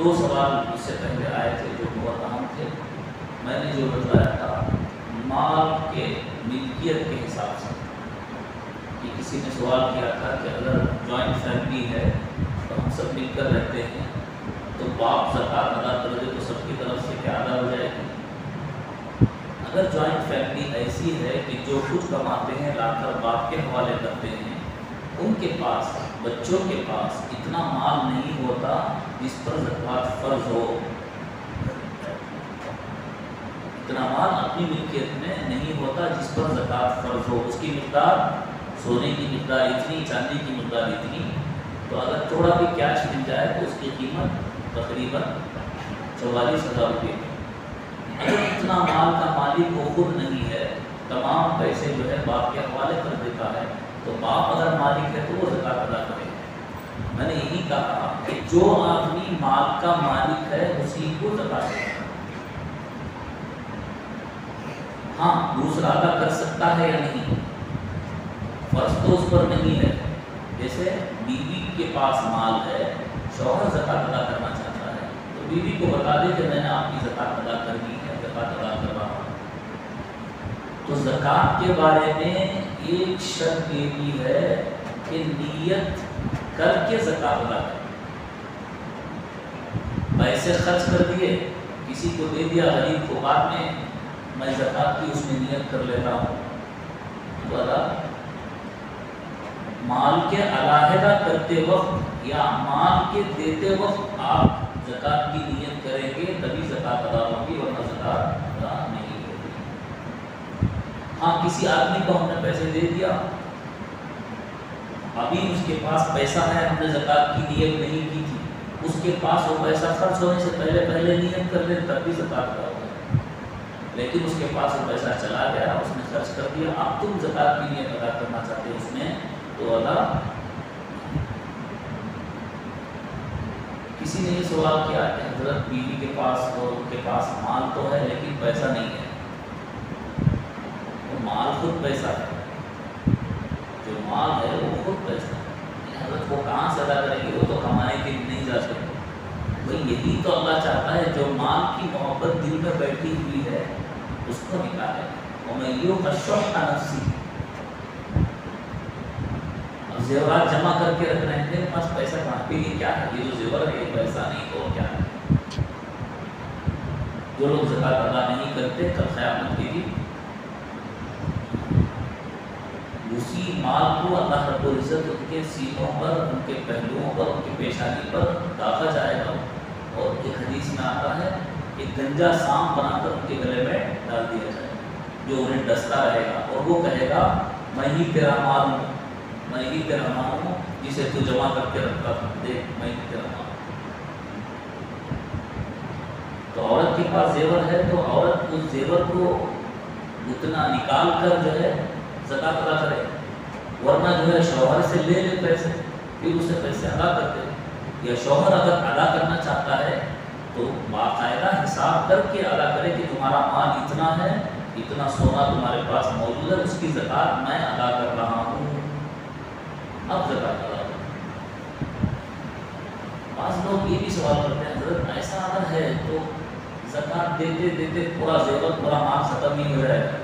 دو سوال اس سے پہلے آئے تھے جو بہت اہم تھے. میں نے جو بتایا تھا مال کے ملکیت کے حساب سے، کہ کسی نے سوال کیا تھا کہ اگر جوائنٹ فیملی ہے تو ہم سب مل کر رہتے ہیں تو باپ زکوٰۃ ادا کر دے تو سب کی طرف سے کیا ادا ہو جائے گی؟ اگر جوائنٹ فیملی ایسی ہے کہ جو کچھ کماتے ہیں لا کر باپ کے حوالے کرتے ہیں، ان کے پاس بچوں کے پاس اتنا مال نہیں ہوتا جس پر زکوٰۃ فرض ہو. اتنا مال اپنی ملکیت میں نہیں ہوتا جس پر زکوٰۃ فرض ہو. اس کی مقدار سونے کی مقدار اتنی، چاندی کی مقدار اتنی، تو اگر تھوڑا بھی کیش مل جائے تو اس کی قیمت تقریباً 44,000 روپئے. اگر اتنا مال کا مالک وہ خود نہیں ہے، تمام پیسے جو ہے باپ کے حوالے کر دیتا ہے، تو باپ اگر مالک ہے تو وہ زکوٰۃ ادا کرے. میں نے یہی کہا کہ جو آدمی مال کا مالک ہے اسی کو زکوٰۃ دے. ہاں دوسرا ادا کر سکتا ہے یا نہیں، فرض تو اس پر نہیں ہے. جیسے بیوی کے پاس مال ہے، شوہر زکوٰۃ ادا کرنا چاہتا ہے تو بیوی کو بتا دے کہ میں نے آپ کی زکوٰۃ ادا کرنی ہے، زکوٰۃ ادا کر رہا ہوں. تو زکوٰۃ کے بارے میں ایک شرط یہ بھی ہے کہ نیت کر کے زکوٰۃ ادا کریں. پیسے خرچ کر دیے، کسی کو دے دیا غریب کو، بعد میں زکوٰۃ کی اس میں نیت کر لیتا ہوں، تو ادا. مال کے علاحدہ کرتے وقت یا مال کے دیتے وقت آپ زکوٰۃ کی نیت کریں گے تبھی زکوٰۃ ادا ہوگی، ورنہ زکوٰۃ ادا نہیں ہوگی. ہاں کسی آدمی کو ہم نے پیسے دے دیا، ابھی اس کے پاس پیسہ ہے، ہم نے زکوٰۃ کی نیت نہیں کی تھی، اس کے پاس وہ پیسہ خرچ ہونے سے پہلے نیت کر دے تب بھی زکوٰۃ ادا ہوگی. لیکن اس کے پاس وہ پیسہ چلا گیا، اس نے خرچ کر دیا، اب تم زکوٰۃ کی نیت ادا کرنا چاہتے ہو اس میں، تو ادا. کسی نے یہ سوال کیا کہ حضرت بیوی کے پاس اور ان کے پاس مال تو ہے لیکن پیسہ نہیں ہے. وہ مال خود پیسہ ہے، جو مال ہے وہ خود پیسہ ہے. حضرت وہ کہاں سے ادا کریں گے، وہ تو کمانے کے لیے نہیں جا سکتے. بھائی یہی تو اللہ چاہتا ہے جو مال کی محبت دل میں بیٹھی ہوئی ہے اس کو نکالے. وَمَن يُوقَ شُحَّ نَفْسِهِ. اب زیورات جمع کر کے رکھ رہے ہیں، میرے پاس پیسہ کہاں پہ، یہ کیا ہے، یہ جو زیور ہے یہ پیسہ نہیں تو کیا ہے. جو لوگ زکوٰۃ ادا نہیں کرتے کل قیامت کے دن اسی مال کو اللہ رب العزت ان کے سینوں پر، ان کے پہلوؤں پر، ان کی پیشانی پر داغا جائے گا. اور ایک حدیث میں آتا ہے کہ گنجا سام بنا کر ان کے گلے میں ڈال دیا جائے جو انہیں ڈستا رہے گا، اور وہ کہے گا میں ہی تیرا مال ہوں، میں ہی تیرا مال ہوں جسے تو جمع کر کے رکھتا تھا، دیکھ میں ہی تیرا مال ہوں. تو عورت کے پاس زیور ہے تو عورت اس زیور کو اتنا نکال کر جو ہے زکوٰۃ ادا کرے، ورنہ جو ہے شوہر سے لے لے پیسے پھر اسے پیسے ادا کر دے. یا شوہر اگر ادا کرنا چاہتا ہے تو باقاعدہ حساب کر کے ادا کرے کہ تمہارا مال اتنا ہے، اتنا سونا تمہارے پاس موجود ہے، اس کی زکوٰۃ میں ادا کر رہا ہوں، اب زکوٰۃ ادا کرو. بعض لوگ یہ بھی سوال کرتے ہیں حضرت ایسا اگر ہے تو زکوٰۃ دیتے دیتے پورا زیور پورا مال ختم نہیں ہو جائے گا.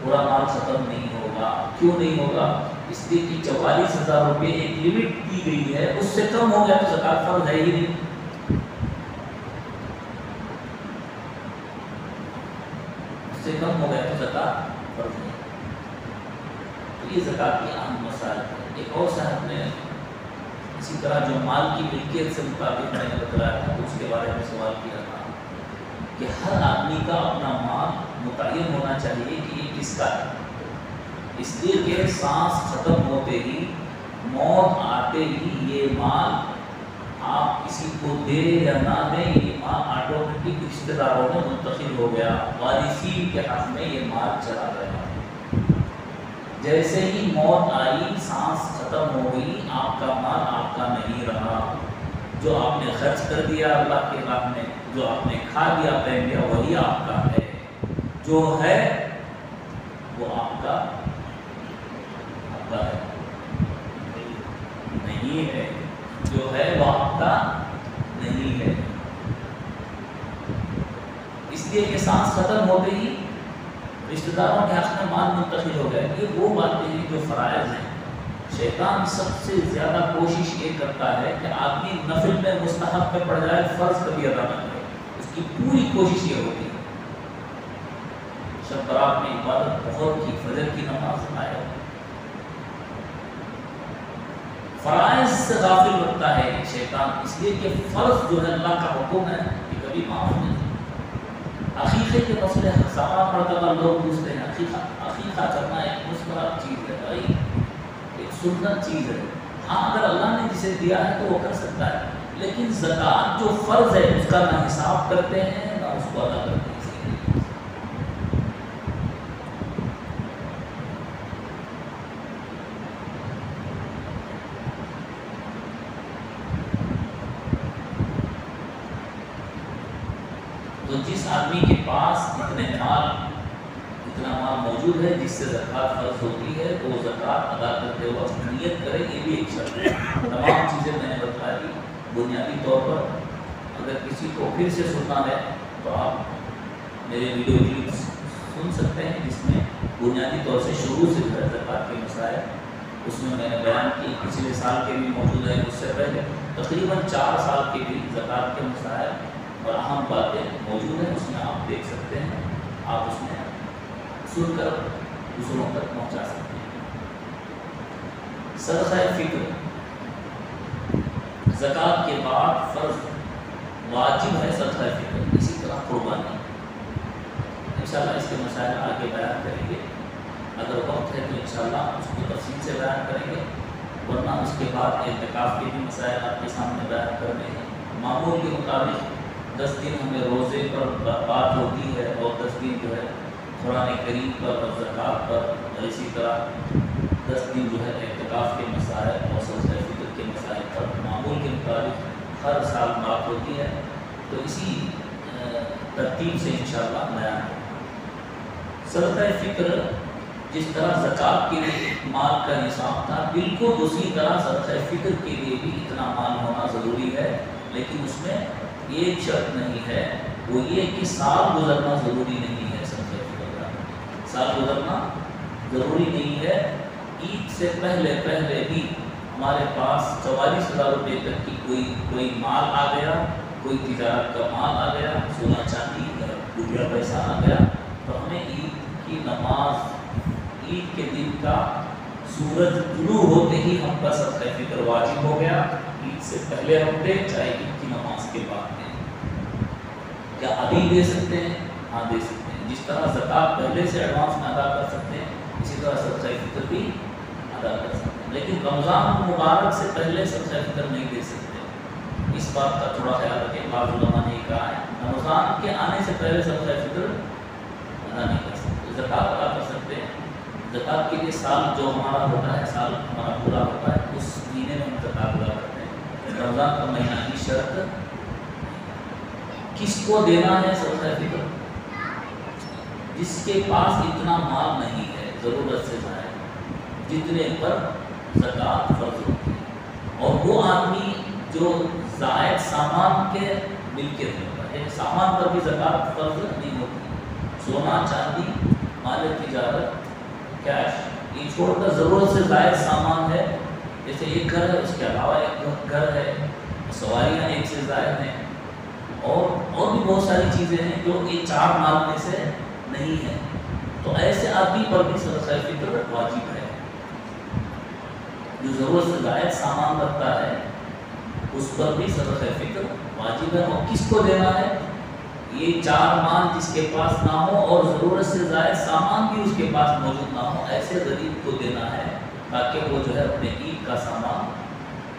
پورا مال ختم نہیں ہوگا. کیوں نہیں ہوگا؟ اس لیے کہ 44,000 روپئے ایک لمٹ دی گئی ہے، اس سے کم ہو گیا تو زکوٰۃ فرض ہے ہی نہیں. اس سے کم ہو گیا تو زکوٰۃ فرض نہیں. تو یہ زکوٰۃ کے اہم مسائل ہیں. ایک اور صاحب نے اسی طرح جو مال کی ملکیت سے مطابق میں نے بتلایا تھا اس کے بارے میں سوال کیا تھا کہ ہر آدمی کا اپنا مال متعین ہونا چاہیے کہ یہ کس کا ہے. اس لیے کہ سانس ختم ہوتے ہی، موت آتے ہی یہ مال آپ کسی کو دے یا نہ دیں، یہ مال آٹومیٹک رشتہ داروں میں منتقل ہو گیا، وارثین کے حق میں یہ مال چلا گیا. جیسے ہی موت آئی، سانس ختم ہو گئی، آپ کا مال آپ کا نہیں رہا. جو آپ نے خرچ کر دیا اللہ کے راہ میں، جو آپ نے کھا لیا پہن لیا، وہی آپ کا ہے. جو ہے وہ آپ کا ہے، نہیں ہے جو ہے وہ آپ کا نہیں ہے. اس لیے کہ سانس ختم ہوتے ہی رشتہ داروں کے حق میں مال منتقل ہو گئے. یہ وہ باتیں ہیں جو فرائض ہیں. شیطان سب سے زیادہ کوشش یہ کرتا ہے کہ آدمی نفل میں مستحب میں پڑ جائے، فرض کبھی ادا نہ کرے. اس کی پوری کوشش یہ ہوتی ہے. شب برات میں عبادت بہت کی، فجر کی نماز آئے، فرائض سے غافل رکھتا ہے شیطان. اس لیے کہ فرض جو ہے اللہ کا حکم ہے یہ کبھی معاف نہیں. عقیقے کے مسئلے ہزار مرتبہ لوگ پوچھتے ہیں. عقیقہ کرنا ایک مستحب چیز ہے بھائی، ایک سنت چیز ہے. ہاں اگر اللہ نے جسے دیا ہے تو وہ کر سکتا ہے، لیکن زکوٰۃ جو فرض ہے اس کا نہ حساب کرتے ہیں نہ اس کو ادا کرتے ہیں. تو جس آدمی کے پاس اتنا مال موجود ہے جس سے زکوٰۃ فرض ہوتی ہے تو وہ زکوٰۃ ادا کرتے وقت نیت کرے. یہ بھی ایک شرط ہے. تمام چیزیں میں نے بتائی بنیادی طور پر. اگر کسی کو پھر سے سننا ہے تو آپ میرے ویڈیو کلپس سن سکتے ہیں جس میں بنیادی طور سے شروع سے زکوٰۃ کے مسائل اس میں نے بیان کی. پچھلے سال کے بھی موجود ہیں، اس سے پہلے تقریباً 4 سال کے بھی زکوٰۃ کے مسائل اور اہم باتیں موجود ہیں. اس میں آپ دیکھ سکتے ہیں، آپ اس میں سن کر دوسروں تک پہنچا سکتے ہیں. صدقہ فطر زکوٰۃ کے بعد فرض واجب ہے. صدقہ فطر اسی طرح قربانی. انشاءاللہ اس کے مسائل آگے بیان کریں گے. اگر وقت ہے تو انشاءاللہ اس کو تفصیل سے بیان کریں گے، ورنہ اس کے بعد اعتکاف کے بھی مسائل آپ کے سامنے بیان کرنے ہیں. معمول کے مطابق 10 دن ہمیں روزے پر بات ہوتی ہے اور 10 دن جو ہے قرآن کریم پر اور زکوٰۃ پر، اور اسی طرح 10 دن جو ہے اعتکاف کے مسائل اور صدقہ فطر کے مسائل پر معمول کے مطابق ہر سال بات ہوتی ہے. تو اسی ترتیب سے انشاءاللہ بیان ہے. صدقہ فطر جس طرح زکوٰۃ کے لیے مال کا نصاب تھا، بالکل اسی طرح صدقہ فطر کے لیے بھی اتنا مال ہونا ضروری ہے. لیکن اس میں ایک شرط نہیں ہے، وہ یہ کہ سال گزرنا ضروری نہیں ہے. صدقہ فطر کا سال گزرنا ضروری نہیں ہے. عید سے پہلے بھی ہمارے پاس 44,000 روپے تک کی کوئی مال آ گیا، کوئی تجارت کا مال آ گیا، سونا چاندی روپیہ پیسہ آ گیا، تو ہمیں عید کی نماز، عید کے دن کا سورج طلوع ہوتے ہی ہم پر صدقہ فطر واجب ہو گیا. عید سے پہلے ہم دیں چاہے عید کی نماز کے بعد دیں. کیا ابھی دے سکتے ہیں؟ ہاں دے سکتے ہیں. جس طرح زکوٰۃ پہلے سے ایڈوانس میں ادا کر سکتے ہیں، اسی طرح صدقہ فطر بھی ادا کر سکتے ہیں. لیکن رمضان مبارک سے پہلے صدقہ فطر نہیں دے سکتے. اس بات کا تھوڑا خیال رکھیں. بعض علماء نے کہا ہے رمضان کے آنے سے پہلے صدقہ فطر ادا نہیں کر سکتے. زکوٰۃ ادا کر سکتے ہیں. زکوٰۃ کے لیے سال جو ہمارا ہوتا ہے، سال ہمارا پورا ہوتا ہے، اس مہینے میں ہم زکوٰۃ ادا کرتے ہیں. رمضان کا مہینہ کی شرط کس کو دینا ہے صدقہ فطر؟ جس کے پاس اتنا مال نہیں ہے، ضرورت سے زائد، جتنے پر زکوٰۃ فرض ہوتی ہے. اور وہ آدمی جو زائد سامان کے ملکیت ہوتا ہے، یعنی سامان پر بھی زکوٰۃ فرض نہیں ہوتی. سونا چاندی، مال تجارت، کیش، یہ چھوڑ کر ضرورت سے زائد سامان ہے، جیسے ایک گھر ہے، اس کے علاوہ ایک گھر ہے، سواریاں ایک سے زائد ہیں، اور بھی بہت ساری چیزیں ہیں جو یہ 4 مال میں سے نہیں ہیں. تو ایسے آدمی پر بھی صدقہ فطر واجب ہے. جو ضرورت سے زائد سامان رکھتا ہے اس پر بھی صدقہ فطر واجب ہے. اور کس کو دینا ہے؟ یہ 4 مال جس کے پاس نہ ہو اور ضرورت سے زائد سامان بھی اس کے پاس موجود نہ ہو، ایسے غریب کو دینا ہے تاکہ وہ جو ہے اپنے عید کا سامان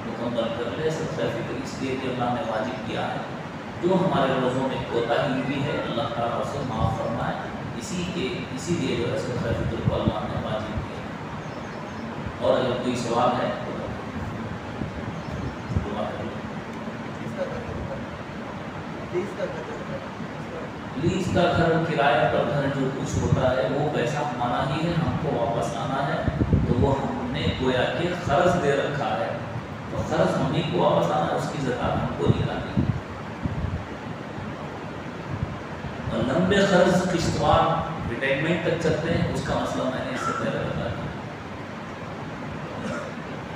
مکمل کر لے. صدقہ فطر اس لیے کہ اللہ نے واجب کیا ہے. جو ہمارے روزوں میں کوتاہی ہوئی ہے اللہ تعالیٰ سے معاف فرمائے. اسی لیے جو ہے صدقہ فطر کو اللہ نے واجب کیا. اور اگر کوئی سوال ہے تو دعا کریں. لیز کا گھر، کرایہ پر گھر جو کچھ ہوتا ہے وہ پیسہ ہمارا ہی ہے، ہم کو واپس آنا ہے. تو وہ ہم نے گویا کہ قرض دے رکھا ہے. تو قرض ہونے کو واپس آنا اس کی زکات ہم کو نکالنی. اور لمبے قرض قسطوار ریٹائرمنٹ تک چلتے ہیں، اس کا مسئلہ میں نے اس سے پہلے بتا دیا.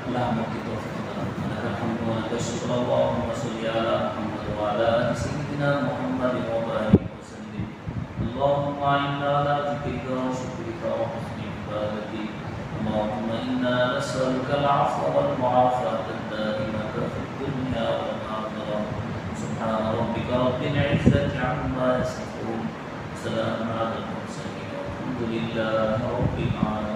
اللہ ہم کی توفیق عطا فرمائے. الحمد للہ شکر اللہم صلی علی محمد وعلی آل سیدنا محمد وبارک وسلم. اللهم انا على ذكرك وشكرك وحسن عبادتك. اللهم انا نسألك العفو والمعافاة الدائمة في الدنيا والآخرة. سبحان ربك رب العزة عما يصفون، سلام على المرسلين والحمد لله رب العالمين.